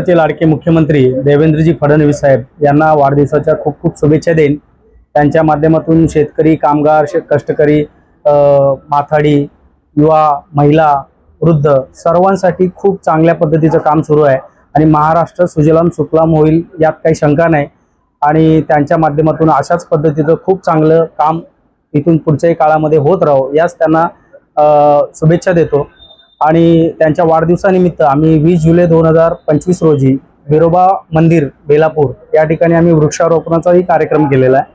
महाराष्ट्राचे लाडके मुख्यमंत्री देवेंद्रजी फडणवीस साहेब यांना वाढदिवसाच्या खूप खूप शुभेच्छा देईन। त्यांच्या माध्यमातून शेतकरी, कामगार, कष्टकरी, माथाडी, युवा, महिला, वृद्ध सर्वांसाठी खूप चांगल्या पद्धतीचं काम सुरू आहे आणि महाराष्ट्र सुजलाम सुफलाम होईल यात काही शंका नाही। आणि त्यांच्या माध्यमातून अशाच पद्धतीचं खूप चांगलं काम इथून पुढच्याही काळामध्ये होत राहो यास त्यांना शुभेच्छा देतो। आणि त्यांच्या वाढदिवसानिमित्त आम्ही 20 जुलै 2025 रोजी बिरोबा मंदिर बेलापूर या ठिकाणी आम्ही वृक्षारोपणाचाही कार्यक्रम केलेला आहे।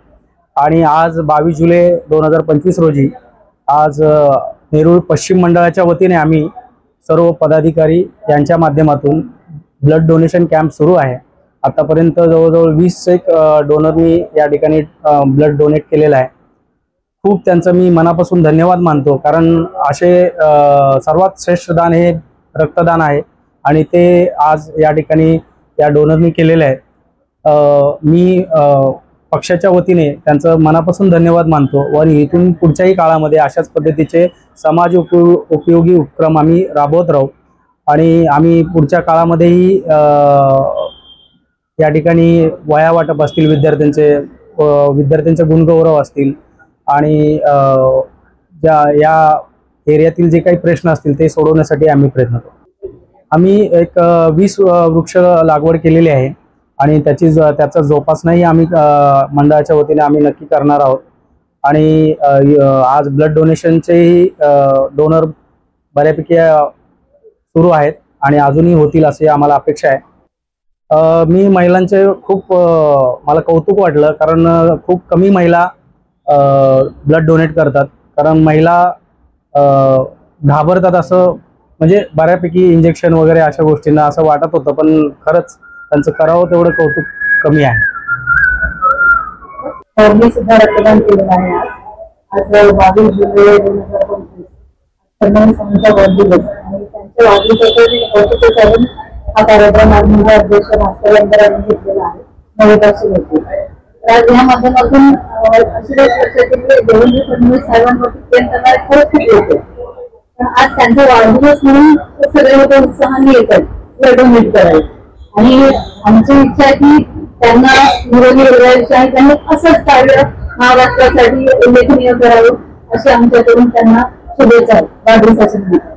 आणि आज 22 जुलै 2025 रोजी आज नेरूळ पश्चिम मंडळाच्या वतीने आम्ही सर्व पदाधिकारी यांच्या माध्यमातून ब्लड डोनेशन कॅम्प सुरू आहे। आतापर्यंत जवळजवळ 20 डोनरनी या ठिकाणी ब्लड डोनेट केलेला आहे। खूप त्यांचं मी मनापासून धन्यवाद मानतो, कारण असे सर्वात श्रेष्ठ दान हे रक्तदान आहे आणि ते आज या ठिकाणी या डोनरनी केलेले आहे। मी पक्षाच्या वतीने त्यांचं मनापासून धन्यवाद मानतो व इथून पुढच्याही काळामध्ये अशाच पद्धतीचे समाज उपयोगी उपक्रम आम्ही राबवत राहू आणि आम्ही पुढच्या काळामध्येही या ठिकाणी वह्या वाटप असतील, विद्यार्थ्यांचे गुणगौरव असतील आणि या एरियातील जे काही प्रश्न असतील ते सोडवण्यासाठी आम्ही प्रयत्न करू। आम्ही एक 20 वृक्ष लागवड केलेली आहे आणि त्याचा जोपासनाही आम्ही मंडळाच्या वतीने आम्ही नक्की करणार आहोत। आणि आज ब्लड डोनेशनचेही डोनर बऱ्यापैकी सुरू आहेत आणि अजूनही होतील अशी आम्हाला अपेक्षा आहे। मी महिलांचे खूप मला कौतुक वाटलं, कारण खूप कमी महिला ब्लड डोनेट करतात, कारण महिला घाबरतात असं, म्हणजे बऱ्यापैकी इंजेक्शन वगैरे अशा गोष्टींना असं वाटत होतं, पण खरंच त्यांचं करावं तेवढं कौतुक कमी आहे। मी सुद्धा रक्तदान केलेलं आहे। आज 22 जुलै 2025 फडणवीसांचा वाढदिवस आणि त्यांच्या वाढदिवसाचं कौतुक हा कार्यक्रम आम्ही अध्यक्ष भास्कर यांनी घेतलेला आहे नवोदाची होती। आज या माध्यमातून अशी लक्षात येते की देवेंद्र फडणवीस साहेबांवरती प्रेम करणारे खरंच खूप लोक आहेत, पण आज त्यांचा वाढदिवस म्हणून सगळे लोक उत्साहाने येतात ब्लड डोनेट करायला। आणि आमची इच्छा आहे की त्यांना निरोगी हृदयाची आणि त्यांनी असंच कार्य महाराष्ट्रासाठी उल्लेखनीय करावं अशी आमच्याकडून त्यांना शुभेच्छा वाढदिवसाच्या निमित्ताने।